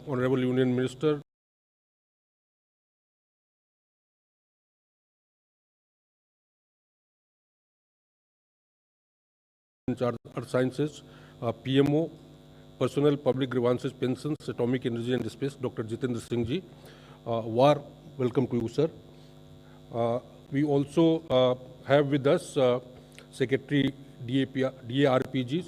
Honorable Union Minister, in charge of Earth Sciences, PMO, Personnel, Public Grievances, Pensions, Atomic Energy and Space, Dr. Jitendra Singh ji. Welcome to you, sir. We also have with us Secretary DARPG,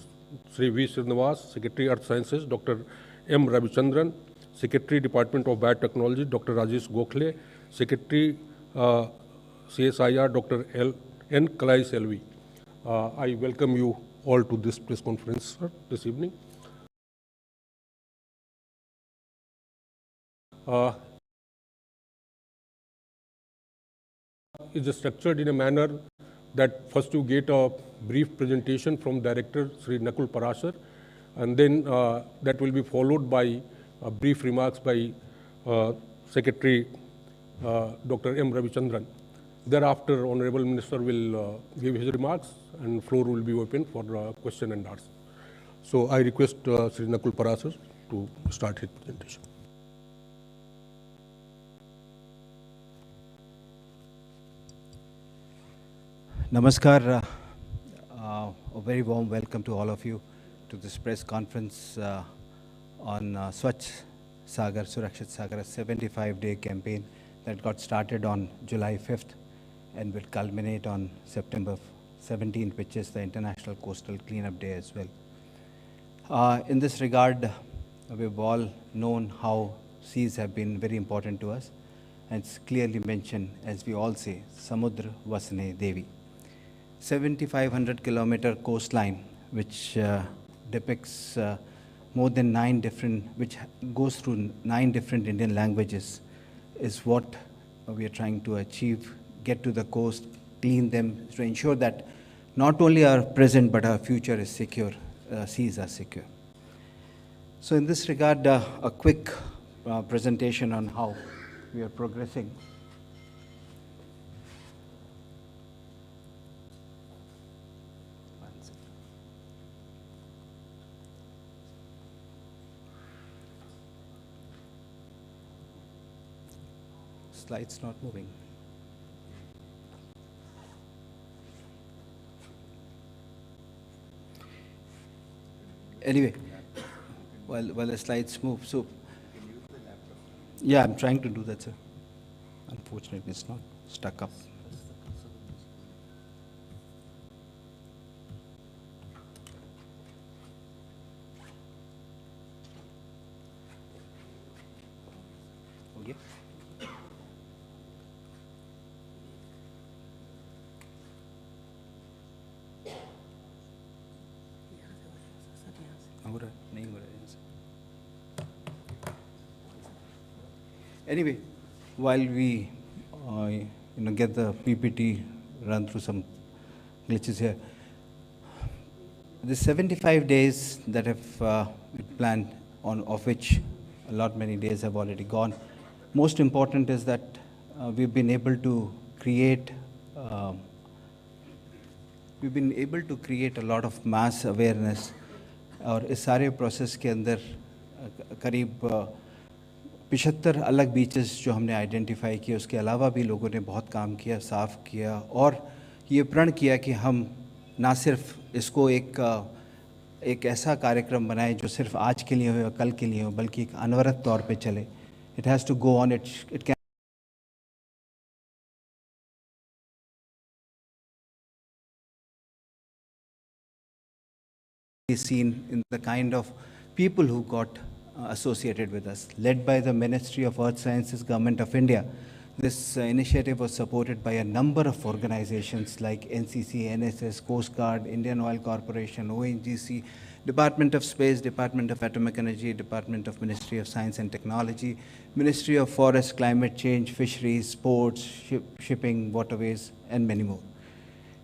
Sri V. Srinivas, Secretary Earth Sciences, Dr. M. Ravichandran, Secretary Department of Biotechnology, Dr. Rajesh Gokhale, Secretary CSIR, Dr. N. Kalai Selvi. I welcome you all to this press conference, sir, this evening. Is structured in a manner that first you get a brief presentation from Director Sri Nakul Parashar, and then that will be followed by brief remarks by Secretary Dr. M. Ravichandran. Thereafter, Honorable Minister will give his remarks and floor will be open for question and answer. So I request Sri Nakul Parashar to start his presentation. Namaskar, a very warm welcome to all of you to this press conference on Swachh Sagar Surakshit Sagar, a 75-day campaign that got started on July 5th and will culminate on September 17th, which is the International Coastal Cleanup Day as well. In this regard, we've all known how seas have been very important to us, and it's clearly mentioned, as we all say, Samudra Vasane Devi. 7,500 kilometer coastline, which depicts more than 9 different, which goes through 9 different Indian languages, is what we are trying to achieve, get to the coast, clean them, to ensure that not only our present but our future is secure, seas are secure. So in this regard, a quick presentation on how we are progressing. Slides not moving. Anyway, while the slides move, so yeah, I'm trying to do that, sir. Unfortunately, it's not stuck up. Okay. Anyway, while we get the PPT, run through some glitches here. The 75 days that have planned, of which many days have already gone. Most important is that we've been able to create a lot of mass awareness. और इस सारे process के अंदर करीब 75 अलग beaches जो हमने identify किए, उसके अलावा भी लोगों ने बहुत काम किया, साफ़ किया और ये प्रण किया कि हम ना सिर्फ इसको एक ऐसा कार्यक्रम बनाएं जो सिर्फ आज के लिए हो या कल के लिए हो, बल्कि एक अनवरत तौर पे चले. It has to go on. It can be seen in the kind of people who got associated with us. Led by the Ministry of Earth Sciences, Government of India, this initiative was supported by a number of organizations like NCC, NSS, Coast Guard, Indian Oil Corporation, ONGC, Department of Space, Department of Atomic Energy, Department of Ministry of Science and Technology, Ministry of Forest, Climate Change, Fisheries, Ports, Shipping, Waterways, and many more.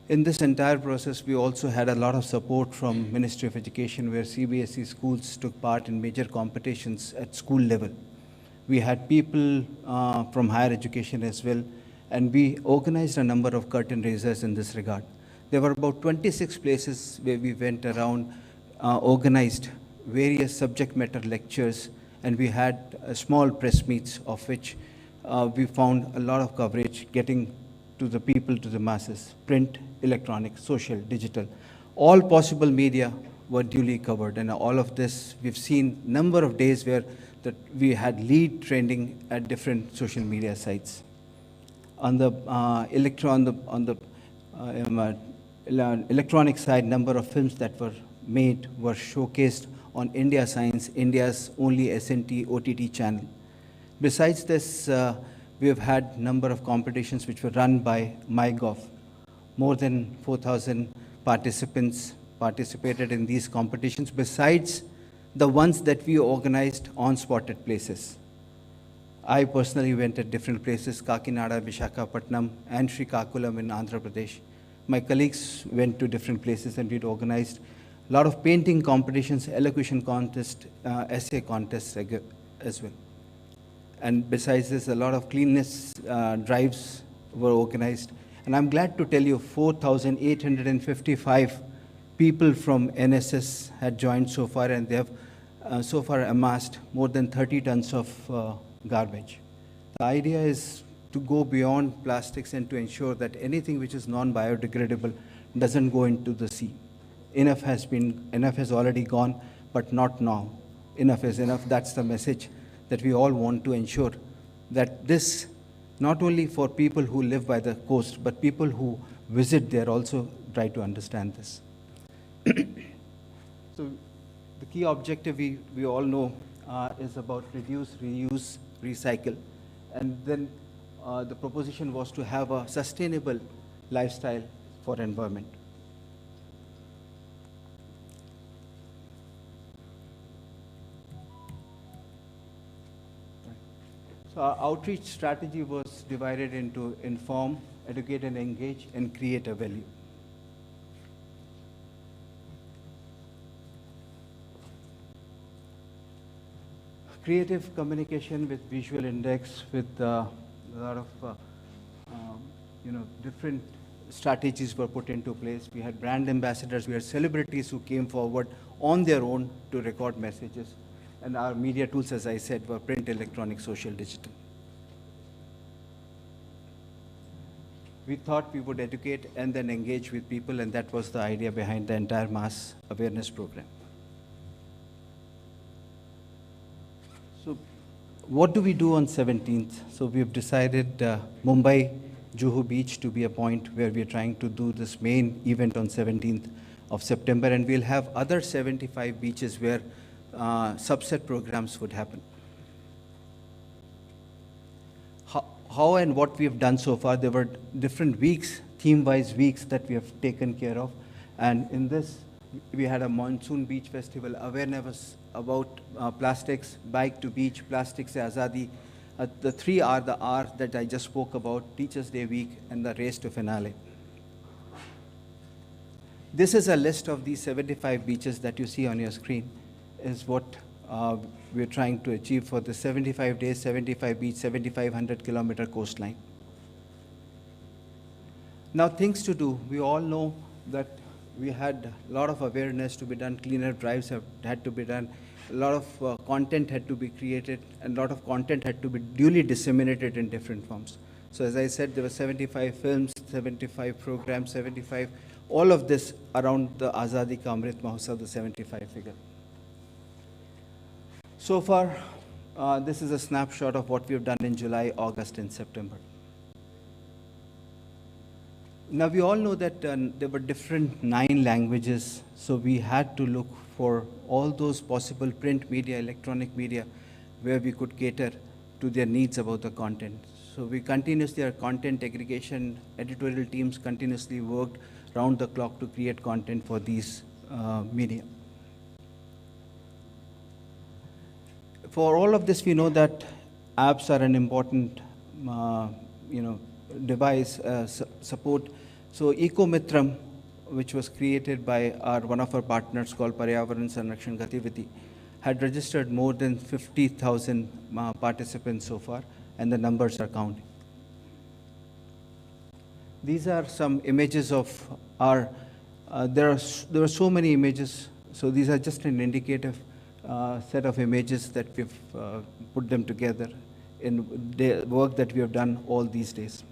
In this entire process, we also had a lot of support from Ministry of Education, where CBSE schools took part in major competitions at school level. We had people from higher education as well, and we organized a number of curtain raisers in this regard. There were about 26 places where we went around, organized various subject matter lectures and we had small press meets, of which we found a lot of coverage getting to the people, to the masses, print, electronic, social, digital. All possible media were duly covered, and all of this, we've seen number of days where that we had lead trending at different social media sites. On the electronic side, number of films that were made were showcased on India Science, India's only SNT OTT channel. Besides this, we have had number of competitions which were run by MyGov. More than 4,000 participants participated in these competitions, besides the ones that we organized on spotted places. I personally went at different places, Kakinada, Visakhapatnam, and Srikakulam in Andhra Pradesh. My colleagues went to different places and we'd organized a lot of painting competitions, elocution contest, essay contests as well. And besides this, a lot of cleanliness drives were organized. And I'm glad to tell you 4,855 people from NSS had joined so far, and they have so far amassed more than 30 tons of garbage. The idea is to go beyond plastics and to ensure that anything which is non-biodegradable doesn't go into the sea. Enough has already gone, but not now. Enough is enough. That's the message that we all want to ensure, that this, not only for people who live by the coast, but people who visit there also try to understand this. So the key objective we all know is about reduce, reuse, recycle. And then the proposition was to have a sustainable lifestyle for environment. So our outreach strategy was divided into inform, educate and engage, and create a value. Creative communication with visual index, with a lot of different strategies were put into place. We had brand ambassadors, we had celebrities who came forward on their own to record messages. And our media tools, as I said, were print, electronic, social, digital. We thought we would educate and then engage with people, and that was the idea behind the entire mass awareness program. So what do we do on 17th? So we've decided Mumbai, Juhu Beach to be a point where we're trying to do this main event on 17th of September, and we'll have other 75 beaches where subset programs would happen. How and what we have done so far, there were different weeks, theme-wise weeks that we have taken care of. And in this, we had a Monsoon Beach Festival, awareness about plastics, Bike to Beach, Plastics Se Azadi. The three are the R that I just spoke about, Teachers' Day week, and the race to finale. This is a list of these 75 beaches that you see on your screen, is what we're trying to achieve for the 75 days, 75 beach, 7,500 kilometer coastline. Now things to do. We all know that we had a lot of awareness to be done, cleaner drives had to be done, a lot of content had to be created, and a lot of content had to be duly disseminated in different forms. So as I said, there were 75 films, 75 programs, 75, all of this around the Azadi Ka Amrit Mahotsav, the 75 figure. So far, this is a snapshot of what we have done in July, August, and September. Now, we all know that there were different 9 languages, so we had to look for all those possible print media, electronic media, where we could cater to their needs about the content. So we continuously, our content aggregation, editorial teams continuously worked round the clock to create content for these media. For all of this, we know that apps are an important, device support. So EcoMitram, which was created by one of our partners called Paryavaran Sanrakshan Gativiti, had registered more than 50,000 participants so far, and the numbers are counting. These are some images of our. There are so many images. So these are just an indicative. set of images that we've put them together in the work that we have done all these days.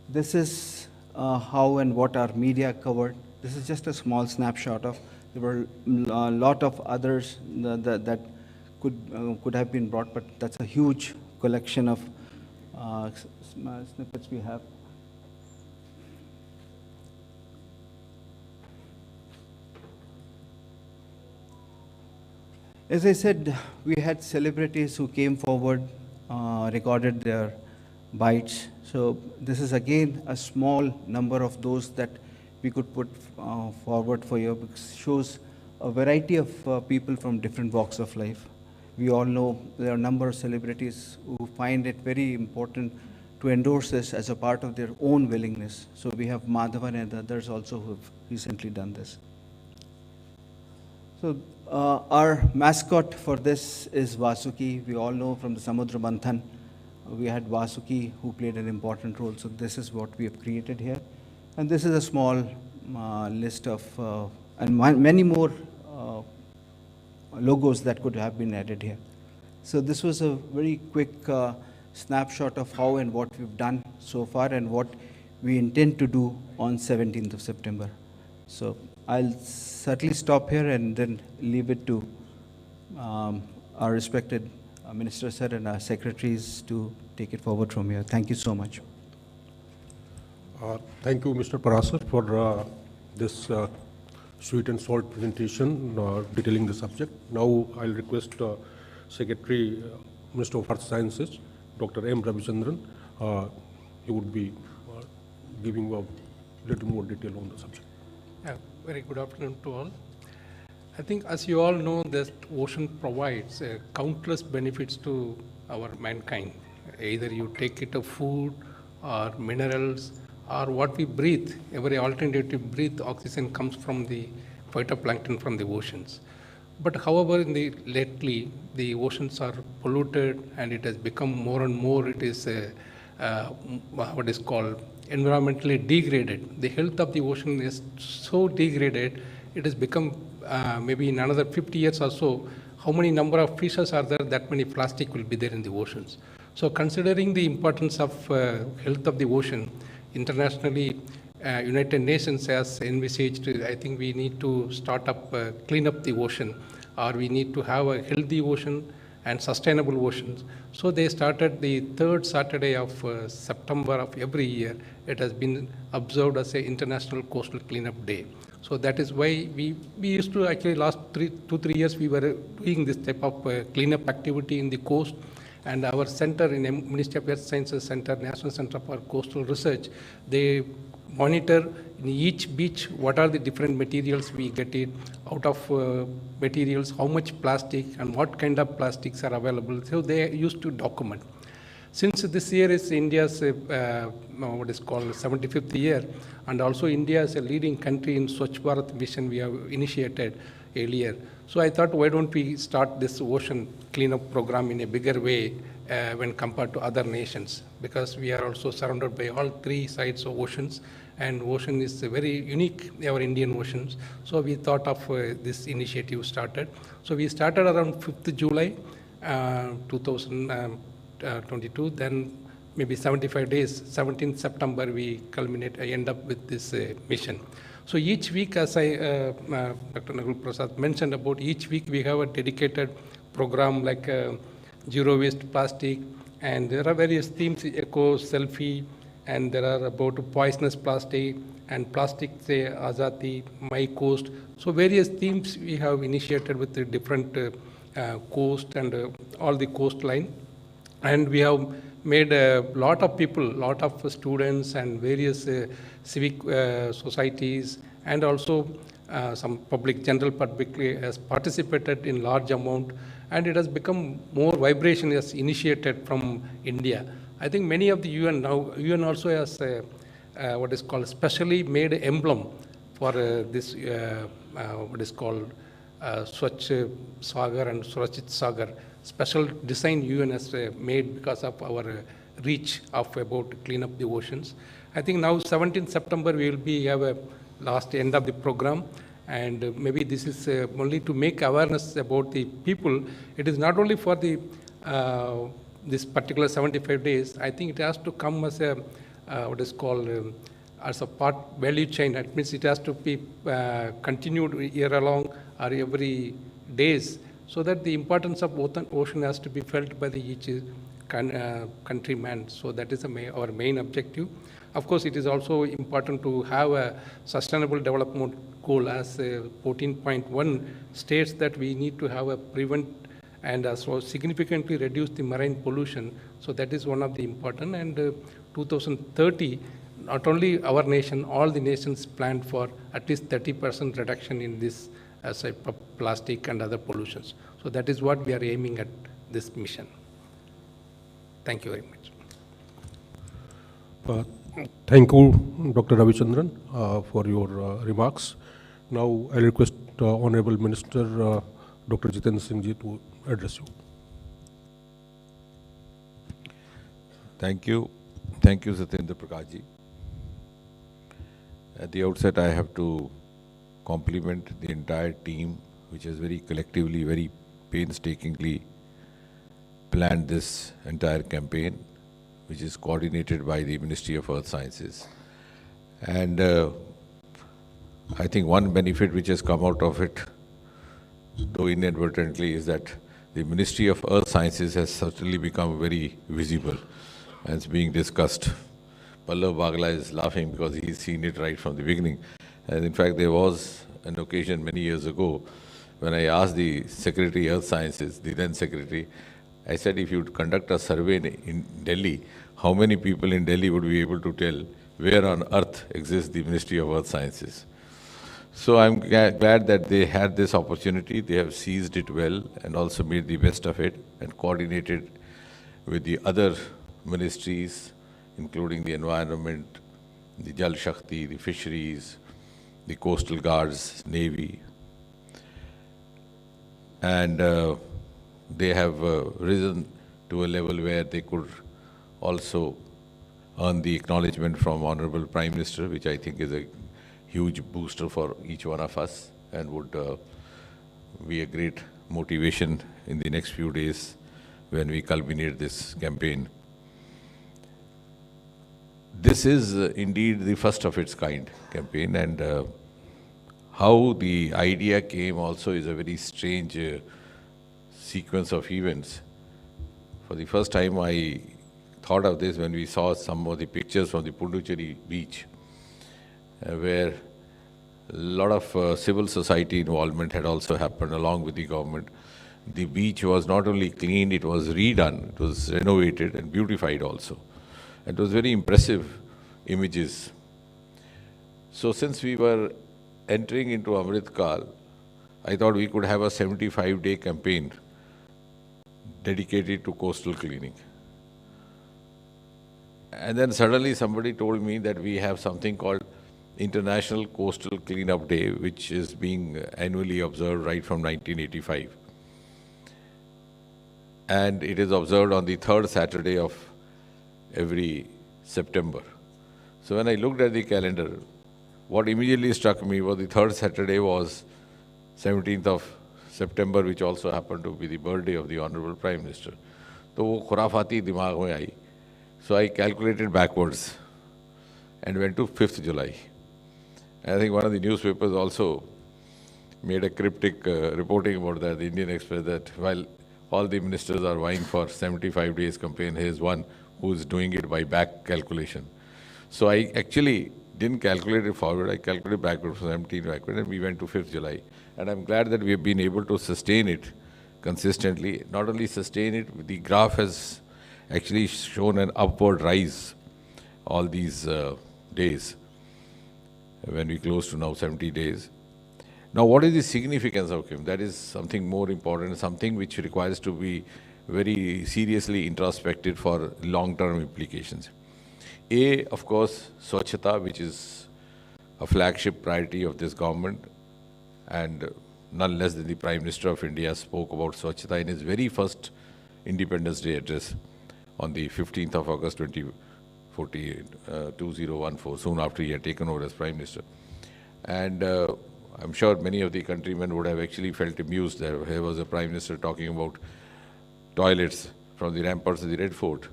This is how and what our media covered. This is just a small snapshot of. There were a lot of others that could have been brought, but that's a huge collection of snippets we have. As I said, we had celebrities who came forward, recorded their bites. So this is again a small number of those that we could put forward for you, because it shows a variety of people from different walks of life. We all know there are a number of celebrities who find it very important to endorse this as a part of their own willingness. So we have Madhavan and others also who have recently done this. So our mascot for this is Vasuki. We all know from the Samudra Manthan, we had Vasuki who played an important role. So this is what we have created here. And this is a small list of, and many more logos that could have been added here. So this was a very quick snapshot of how and what we've done so far and what we intend to do on 17th of September. So I'll certainly stop here and then leave it to our respected Minister Sir and our secretaries to take it forward from here. Thank you so much. Thank you, Mr. Parasar, for this sweet and salt presentation detailing the subject. Now I'll request Secretary, Minister of Earth Sciences, Dr. M. Ravichandran. He would be giving a little more detail on the subject. Yeah, very good afternoon to all. I think, as you all know, that ocean provides countless benefits to our mankind. Either you take it of food or minerals or what we breathe. Every alternative breathe, oxygen comes from the phytoplankton from the oceans. But however, lately the oceans are polluted and it has become more and more, it is what is called environmentally degraded. The health of the ocean is so degraded, it has become maybe in another 50 years or so, how many number of fishes are there, that many plastic will be there in the oceans. So considering the importance of health of the ocean, internationally, United Nations has envisaged, I think we need to start up, clean up the ocean, or we need to have a healthy ocean and sustainable oceans. So they started the third Saturday of September of every year. It has been observed as an International Coastal Cleanup Day. So that is why we used to actually last 2-3 years we were doing this type of cleanup activity in the coast. And our center in Ministry of Earth Sciences Center, National Center for Coastal Research, they monitor in each beach what are the different materials we get it, out of materials, how much plastic and what kind of plastics are available. So they used to document. Since this year is India's what is called 75th year, and also India is a leading country in Swachh Bharat mission we have initiated earlier. So I thought, why don't we start this ocean cleanup program in a bigger way when compared to other nations, because we are also surrounded by all three sides of oceans, and ocean is very unique, our Indian oceans. So we thought of this initiative started. So we started around 5th July 2022, then maybe 75 days, 17th September we end up with this mission. So each week, as Dr. Nagul Prasad mentioned about, each week we have a dedicated program like zero waste plastic, and there are various themes, eco, selfie, and there are about poisonous plastic and plastic, say, Azati, My Coast. So various themes we have initiated with the different coast and all the coastline. And we have made a lot of people, lot of students and various civic societies, and also some general public has participated in large amount, and it has become more vibration has initiated from India. I think many of the UN also has what is called specially made emblem for this what is called Swachh Sagar and Surakshit Sagar. Special design UN has made because of our reach of about clean up the oceans. I think now 17th September we will have a last end of the program, And maybe this is only to make awareness about the people. It is not only for the this particular 75 days. I think it has to come as a what is called as a part value chain. That means it has to be continued year along or every days, so that the importance of ocean has to be felt by the each countryman. So that is our main objective. Of course, it is also important to have a sustainable development goal, as 14.1 states that we need to have a prevent and also significantly reduce the marine pollution. So that is one of the important. And 2030, not only our nation, all the nations planned for at least 30% reduction in this as a plastic and other pollutions. So that is what we are aiming at this mission. Thank you very much. Thank you, Dr. Ravichandran, for your remarks. Now, I request Honorable Minister Dr. Jitendra Singh ji to address you. Thank you. Thank you, Satyendra Prakash ji. At the outset, I have to compliment the entire team, which has very collectively, very painstakingly planned this entire campaign, which is coordinated by the Ministry of Earth Sciences. And I think one benefit which has come out of it, though inadvertently, is that the Ministry of Earth Sciences has certainly become very visible and it's being discussed. Pallav Bagla is laughing because he's seen it right from the beginning. And in fact, there was an occasion many years ago when I asked the Secretary of Earth Sciences, the then Secretary, I said, if you would conduct a survey in Delhi, how many people in Delhi would be able to tell where on earth exists the Ministry of Earth Sciences? So I'm glad that they had this opportunity. They have seized it well and also made the best of it and coordinated with the other ministries, including the environment, the Jal Shakti, the fisheries, the coastal guards, navy. And they have risen to a level where they could also earn the acknowledgement from Honorable Prime Minister, which I think is a huge booster for each one of us and would be a great motivation in the next few days when we culminate this campaign. This is indeed the first of its kind campaign, and how the idea came also is a very strange sequence of events. For the first time I thought of this when we saw some of the pictures from the Puducherry beach, where a lot of civil society involvement had also happened along with the government. The beach was not only cleaned, it was redone, it was renovated and beautified also. It was very impressive images. So since we were entering into Amrit Kal, I thought we could have a 75-day campaign dedicated to coastal cleaning. And then suddenly somebody told me that we have something called International Coastal Cleanup Day, which is being annually observed right from 1985. And it is observed on the third Saturday of every September. So when I looked at the calendar, what immediately struck me was the third Saturday was 17th of September, which also happened to be the birthday of the Honorable Prime Minister. So wo khurafati dimag mein aayi. So I calculated backwards and went to 5th July. And I think one of the newspapers also made a cryptic reporting about that, the Indian Express, that while all the ministers are vying for 75 days campaign, here's one who is doing it by back calculation. So I actually didn't calculate it forward, I calculated backward from 17 backward, and we went to 5th July. And I'm glad that we have been able to sustain it consistently. Not only sustain it, the graph has actually shown an upward rise all these days when we close to now 70 days. Now, what is the significance of him? That is something more important, something which requires to be very seriously introspected for long-term implications. A, of course, Swachhata, which is a flagship priority of this government, and none less than the Prime Minister of India spoke about Swachhata in his very first Independence Day address on the 15th of August 2014, soon after he had taken over as Prime Minister. And I'm sure many of the countrymen would have actually felt amused. There was a Prime Minister talking about toilets from the ramparts of the Red Fort.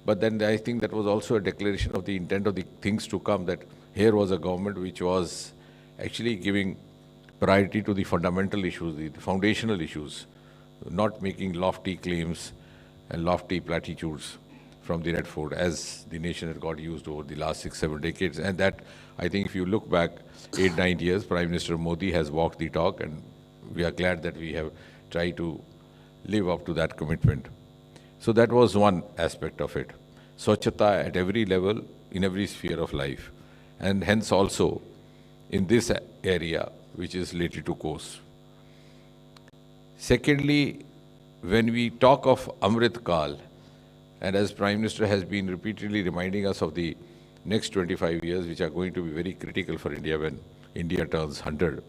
But then I think that was also a declaration of the intent of the things to come, that here was a government which was actually giving priority to the fundamental issues, the foundational issues, not making lofty claims and lofty platitudes from the Red Fort, as the nation had got used over the last 6-7 decades. And that, I think, if you look back 8-9 years, Prime Minister Modi has walked the talk, and we are glad that we have tried to live up to that commitment. So that was one aspect of it. Swachhata at every level, in every sphere of life, and hence also in this area which is related to course. Secondly, when we talk of Amrit Kal, and as Prime Minister has been repeatedly reminding us of the next 25 years, which are going to be very critical for India when India turns 100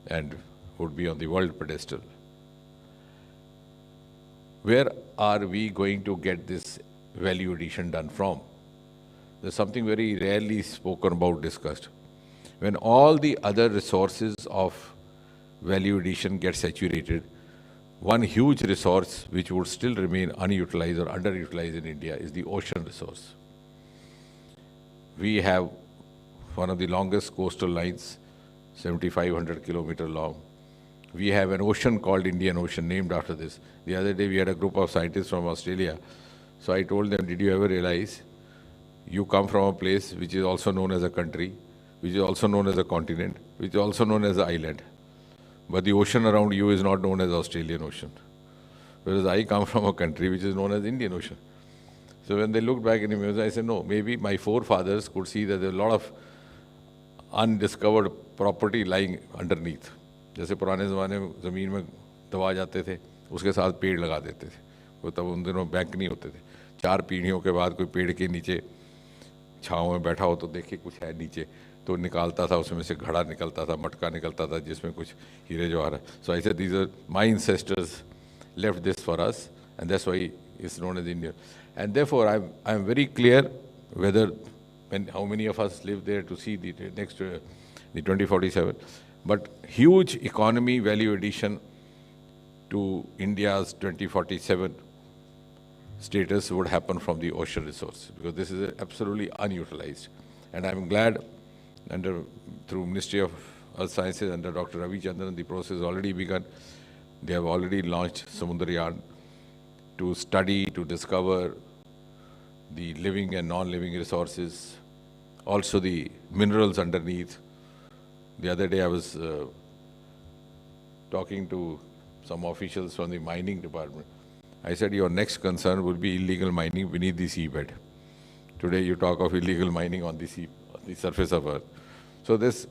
and would be on the world pedestal. Where are we going to get this value addition done from? There's something very rarely spoken about, discussed. When all the other resources of value addition get saturated, one huge resource which would still remain unutilized or underutilized in India is the ocean resource. We have one of the longest coastal lines, 7,500 kilometers long. We have an ocean called Indian Ocean, named after this. The other day we had a group of scientists from Australia. So I told them, did you ever realize you come from a place which is also known as a country, which is also known as a continent, which is also known as an island. But the ocean around you is not known as Australian Ocean. Whereas I come from a country which is known as Indian Ocean. So when they looked back in the museum, I said, no, maybe my forefathers could see that there are a lot of undiscovered property lying underneath. जैसे पुराने ज़माने में ज़मीन में दबा जाते थे, उसके साथ पेड़ लगा देते थे. वो तब उन दिनों बैंक नहीं होते थे. 4 पीढ़ियों के बाद कोई पेड़ के नीचे छाँव में बैठा हो तो देखिए कुछ है नीचे, तो निकालता था, उसमें से घड़ा निकलता था, मटका निकलता था, जिसमें कुछ हीरे Jawahar. So I said, these are my ancestors left this for us, and that's why it's known as India. And therefore, I'm very clear whether, how many of us live there to see the next, the 2047, but huge economy value addition to India's 2047 status would happen from the ocean resource, because this is absolutely unutilized. And I'm glad through Ministry of Earth Sciences under Dr. Ravi Chandran, the process has already begun. They have already launched Samundaryaan to study, to discover the living and non-living resources, also the minerals underneath. The other day I was talking to some officials from the mining department. I said, your next concern will be illegal mining beneath the seabed. Today you talk of illegal mining on the sea, on the surface of Earth. So this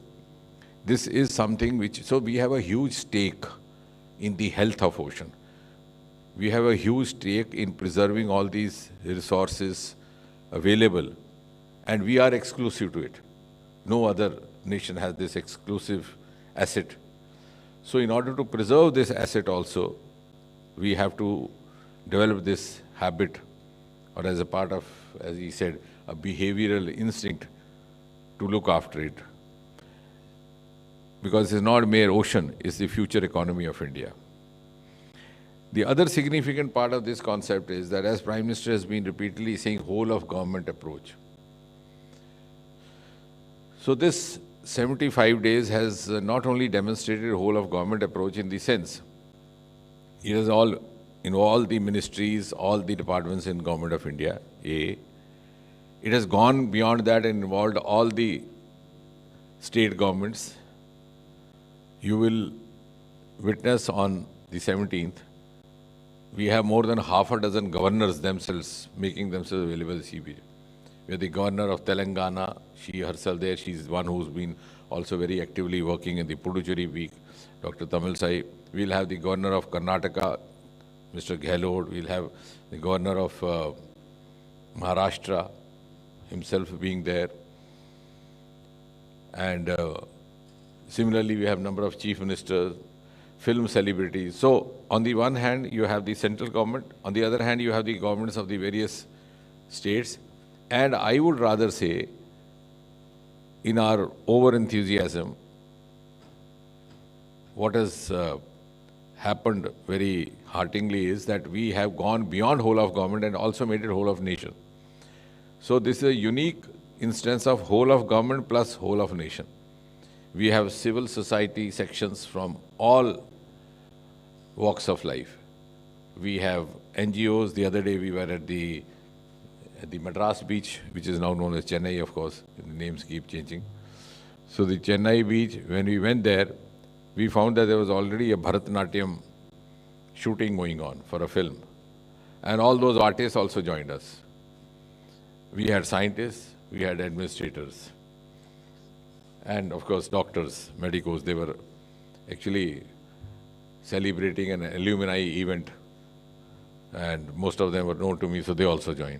is something which, so we have a huge stake in the health of ocean. We have a huge stake in preserving all these resources available, and we are exclusive to it. No other nation has this exclusive asset. So in order to preserve this asset also, we have to develop this habit, or as a part of, as he said, a behavioral instinct to look after it. Because it's not mere ocean, it's the future economy of India. The other significant part of this concept is that, as Prime Minister has been repeatedly saying, whole of government approach. So this 75 days has not only demonstrated whole of government approach in the sense, it has all involved the ministries, all the departments in Government of India, A. It has gone beyond that and involved all the state governments. You will witness on the 17th, we have more than half a dozen governors themselves making themselves available to CBJ. We have the governor of Telangana, she herself there, she's one who's been also very actively working in the Puducherry week, Dr. Tamil Sai. We'll have the governor of Karnataka, Mr. Gehlot. We'll have the governor of Maharashtra himself being there. And similarly, we have a number of chief ministers, film celebrities. So on the one hand, you have the central government. On the other hand, you have the governments of the various states. And I would rather say, in our over-enthusiasm, what has happened very hearteningly is that we have gone beyond whole of government and also made it whole of nation. So this is a unique instance of whole of government plus whole of nation. We have civil society sections from all walks of life. We have NGOs. The other day we were at the Madras beach, which is now known as Chennai, of course. The names keep changing. So the Chennai beach, when we went there, we found that there was already a Bharatanatyam shooting going on for a film. And all those artists also joined us. We had scientists, we had administrators, and of course doctors, medicos. They were actually celebrating an alumni event, and most of them were known to me, so they also joined.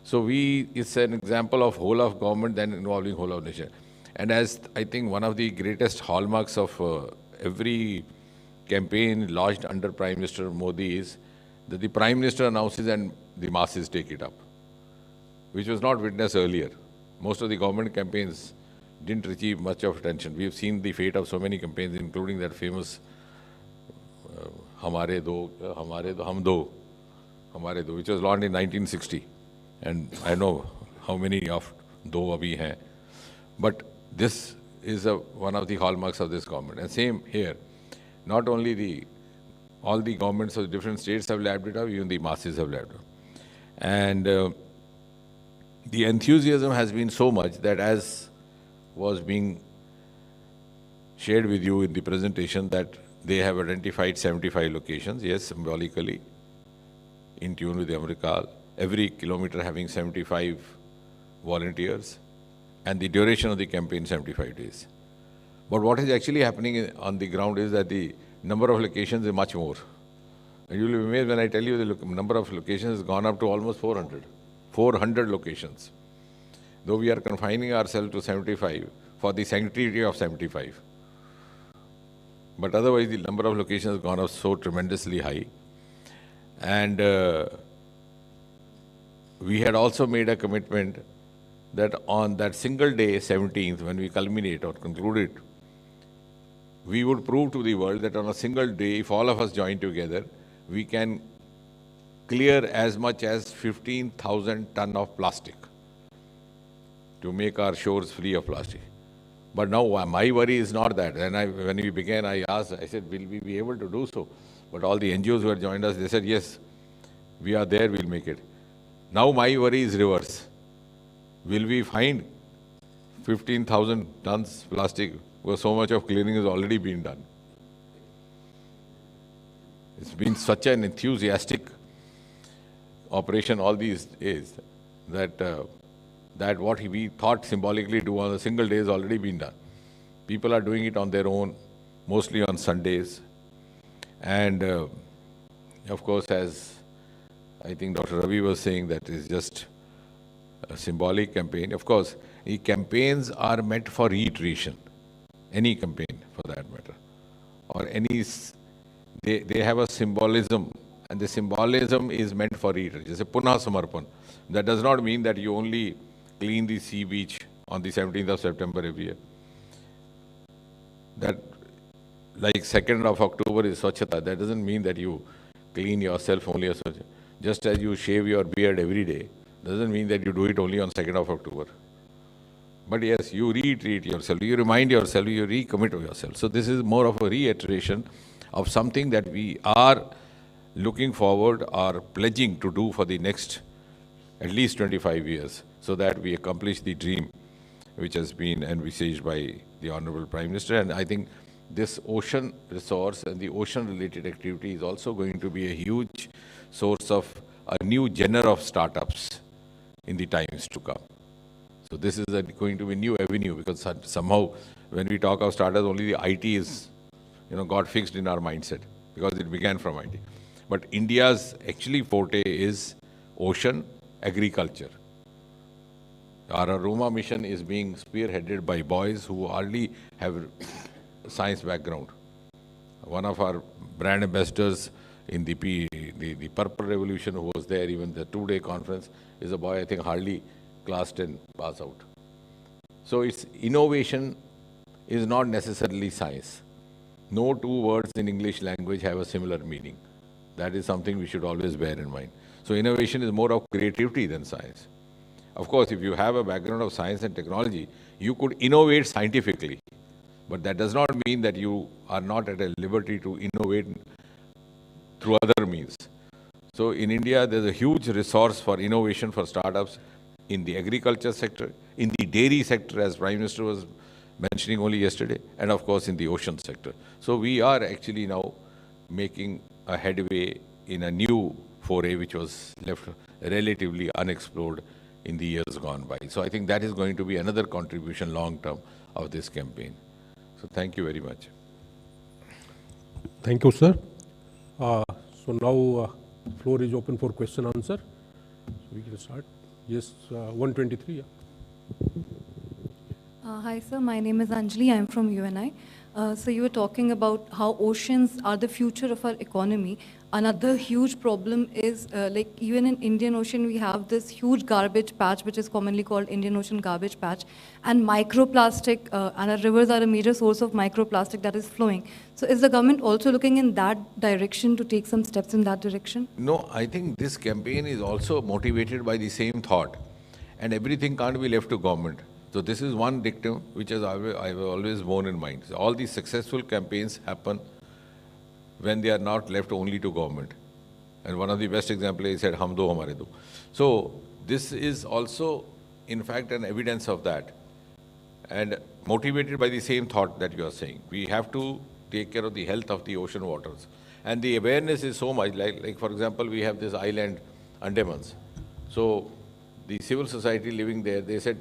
So it's an example of whole of government then involving whole of nation. And as I think one of the greatest hallmarks of every campaign launched under Prime Minister Modi is that the Prime Minister announces and the masses take it up, which was not witnessed earlier. Most of the government campaigns didn't receive much of attention. We have seen the fate of so many campaigns, including that famous Hamare Do, Hum Do, which was launched in 1960. And I know how many of Do abhi hain. But this is one of the hallmarks of this government. And same here. Not only all the governments of the different states have lapped it up, even the masses have lapped it up. And the enthusiasm has been so much that, as was being shared with you in the presentation, that they have identified 75 locations, yes, symbolically, in tune with the Amrikal, every kilometer having 75 volunteers, and the duration of the campaign 75 days. But what is actually happening on the ground is that the number of locations is much more. And you will be amazed when I tell you the number of locations has gone up to almost 400. 400 locations. Though we are confining ourselves to 75 for the sanctity of 75. But otherwise the number of locations has gone up so tremendously high. And we had also made a commitment that on that single day, 17th, when we culminate or conclude it, we would prove to the world that on a single day, if all of us join together, we can clear as much as 15,000 tons of plastic to make our shores free of plastic. But now my worry is not that. And when we began, I asked, I said, will we be able to do so? But all the NGOs who had joined us, they said, yes, we are there, we'll make it. Now my worry is reverse. Will we find 15,000 tons plastic where so much of clearing has already been done? It's been such an enthusiastic operation all these days that that what we thought symbolically do on a single day has already been done. People are doing it on their own, mostly on Sundays. And of course, as I think Dr. Ravi was saying, that is just a symbolic campaign. Of course, the campaigns are meant for reiteration. Any campaign, for that matter. Or any, they have a symbolism. And the symbolism is meant for reiteration. It's a Punha Samarpan. That does not mean that you only clean the sea beach on the 17th of September every year. That, like 2nd of October is Swachhata, that doesn't mean that you clean yourself only as Swachhata. Just as you shave your beard every day, doesn't mean that you do it only on 2nd of October. But yes, you reiterate yourself, you remind yourself, you recommit to yourself. So this is more of a reiteration of something that we are looking forward or pledging to do for the next at least 25 years, so that we accomplish the dream which has been envisaged by the Honorable Prime Minister. And I think this ocean resource and the ocean-related activity is also going to be a huge source of a new genre of startups in the times to come. So this is going to be a new avenue, because somehow when we talk of startups, only the IT is, got fixed in our mindset, because it began from IT. But India's actually forte is ocean agriculture. Our Aroma mission is being spearheaded by boys who hardly have science background. One of our brand ambassadors in the Purple Revolution, who was there, even the 2-day conference, is a boy, I think, hardly class 10 pass out. So it's innovation is not necessarily science. no two words in English language have a similar meaning. That is something we should always bear in mind. So innovation is more of creativity than science. Of course, if you have a background of science and technology, you could innovate scientifically. But that does not mean that you are not at a liberty to innovate through other means. So in India, there's a huge resource for innovation for startups in the agriculture sector, in the dairy sector, as Prime Minister was mentioning only yesterday, and of course in the ocean sector. So we are actually now making a headway in a new foray which was left relatively unexplored in the years gone by. So I think that is going to be another contribution long term of this campaign. So thank you very much. Thank you, sir. So now floor is open for question answer. So we can start. Yes, 123. Yeah. Hi, sir. My name is Anjali. I'm from UNI. So you were talking about how oceans are the future of our economy. Another huge problem is, like even in Indian Ocean, we have this huge garbage patch, which is commonly called Indian Ocean garbage patch, and microplastic, and our rivers are a major source of microplastic that is flowing. So is the government also looking in that direction to take some steps in that direction? No, I think this campaign is also motivated by the same thought, and everything can't be left to government. So this is one dictum which I've always borne in mind. So all these successful campaigns happen when they are not left only to government. And one of the best examples is said, "Hum do, hamare do." So this is also, in fact, an evidence of that, and motivated by the same thought that you are saying. We have to take care of the health of the ocean waters, and the awareness is so much. Like for example, we have this island, Andamans. So the civil society living there, they said,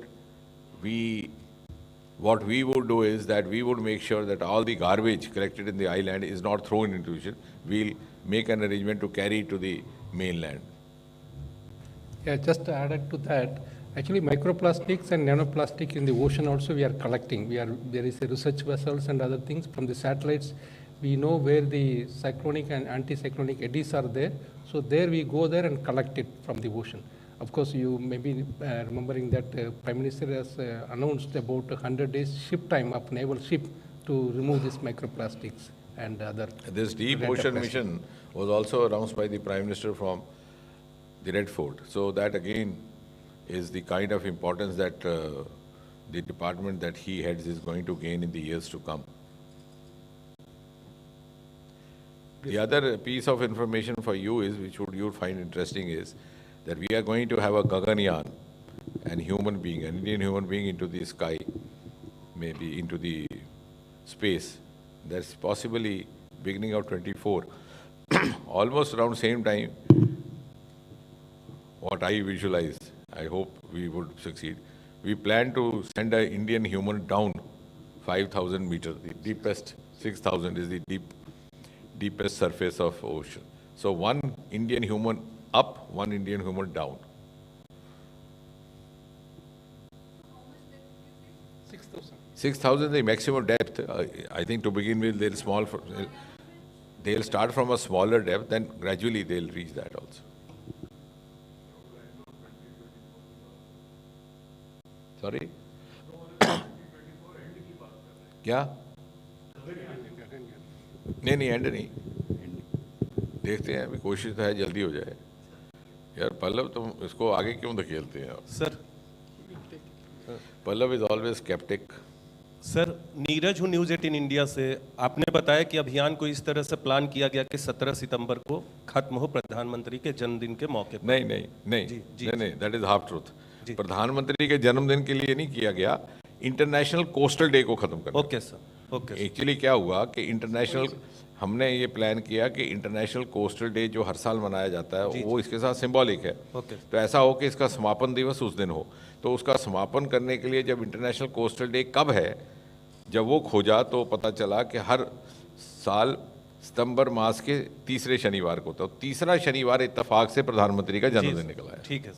what we would do is that we would make sure that all the garbage collected in the island is not thrown into the ocean. We'll make an arrangement to carry it to the mainland. Yeah, just to add to that, actually microplastics and nanoplastic in the ocean also we are collecting. There is a research vessels and other things from the satellites. We know where the cyclonic and anticyclonic eddies are there. So there we go there and collect it from the ocean. Of course, you may be remembering that Prime Minister has announced about 100 days ship time of naval ship to remove these microplastics and other. This deep ocean mission was also announced by the Prime Minister from the Red Fort. So that again is the kind of importance that the department that he heads is going to gain in the years to come. The other piece of information for you is, which you'll find interesting, is that we are going to have a Gaganyaan, an Indian human being into the sky, maybe into the space. That's possibly beginning of 24. Almost around same time, what I visualize, I hope we would succeed. We plan to send an Indian human down 5,000 meters. The deepest, 6,000 is the deepest surface of ocean. So one Indian human up, one Indian human down. 6,000. 6,000 is the maximum depth. I think to begin with, they'll start from a smaller depth, then gradually they'll reach that also. Sorry? क्या? नहीं and नहीं, देखते हैं, अभी कोशिश तो है जल्दी हो जाए। यार पल्लव, तुम इसको आगे क्यों धकेलते हैं? Sir, Pallav is always skeptic. Sir Neeraj हूँ न्यूज़ 18 इंडिया से। आपने बताया कि अभियान को इस तरह से प्लान किया गया कि 17 सितंबर को खत्म हो प्रधानमंत्री के जन्मदिन के मौके पर। नहीं, दैट इज हाफ ट्रूथ। प्रधानमंत्री के जन्मदिन के लिए नहीं किया गया, इंटरनेशनल कोस्टल डे को खत्म करना। Okay sir, okay. एक्चुअली क्या हुआ कि इंटरनेशनल, हमने ये प्लान किया कि इंटरनेशनल कोस्टल डे जो हर साल मनाया जाता है वो इसके साथ सिंबॉलिक है। तो ऐसा हो कि इसका समापन दिवस उस दिन हो, तो उसका समापन करने के लिए जब इंटरनेशनल कोस्टल डे कब है, जब वो खोजा तो पता चला कि हर साल सितंबर मास के तीसरे शनिवार को, तो तीसरा शनिवार इत्तेफाक से प्रधानमंत्री का जन्मदिन निकला है। ठीक है,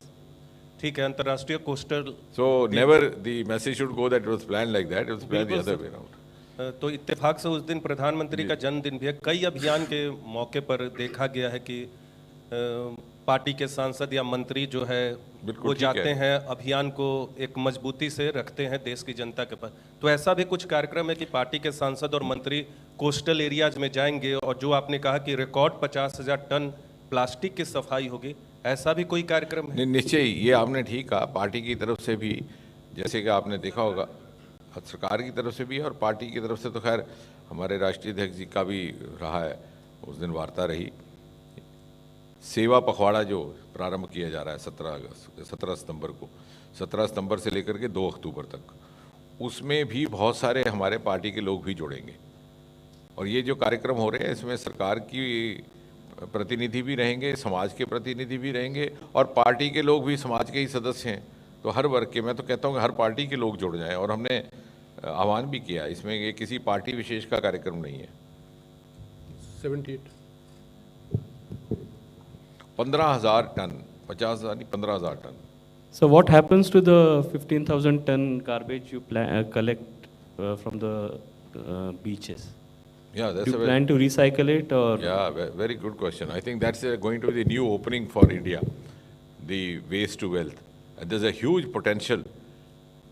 ठीक है। अंतर्राष्ट्रीय coastal, so never the message should go that it was plan like that, it was plan the other way around. तो इत्तेफाक से उस दिन प्रधानमंत्री का जन्मदिन भी है। कई अभियान के मौके पर देखा गया है कि पार्टी के सांसद या मंत्री जो है बिल्कुल वो ठीक जाते है। हैं, अभियान को एक मजबूती से रखते हैं देश की जनता के पास। तो ऐसा भी कुछ कार्यक्रम है कि पार्टी के सांसद और मंत्री कोस्टल एरियाज में जाएंगे और जो आपने कहा कि रिकॉर्ड 50,000 टन प्लास्टिक की सफाई होगी, ऐसा भी कोई कार्यक्रम है? निश्चय ही, ये आपने ठीक कहा। पार्टी की तरफ से भी, जैसे कि आपने देखा होगा, सरकार की तरफ से भी और पार्टी की तरफ से तो खैर हमारे राष्ट्रीय अध्यक्ष जी का भी रहा है, उस दिन वार्ता रही। सेवा पखवाड़ा जो प्रारंभ किया जा रहा है 17 सितंबर को, 17 सितंबर से लेकर के 2 अक्टूबर तक, उसमें भी बहुत सारे हमारे पार्टी के लोग भी जुड़ेंगे। और ये जो कार्यक्रम हो रहे हैं इसमें सरकार की प्रतिनिधि भी रहेंगे, समाज के प्रतिनिधि भी रहेंगे और पार्टी के लोग भी समाज के ही सदस्य हैं। तो हर वर्ग के, मैं तो कहता हूँ कि हर पार्टी के लोग जुड़ जाएं। और हमने आह्वान भी किया, इसमें ये किसी पार्टी विशेष का कार्यक्रम नहीं है। 78 15,000 टन, 50,000 नहीं, 15,000 ton. So what happens to the 15,000 ton garbage you collect from the beaches? Yeah, that's Do you a plan to recycle it or? Yeah, very good question. I think that's going to be the new opening for India, the waste to wealth. And there's a huge potential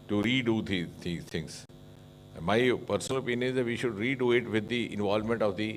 to redo these things. My personal opinion is that we should redo it with the involvement of the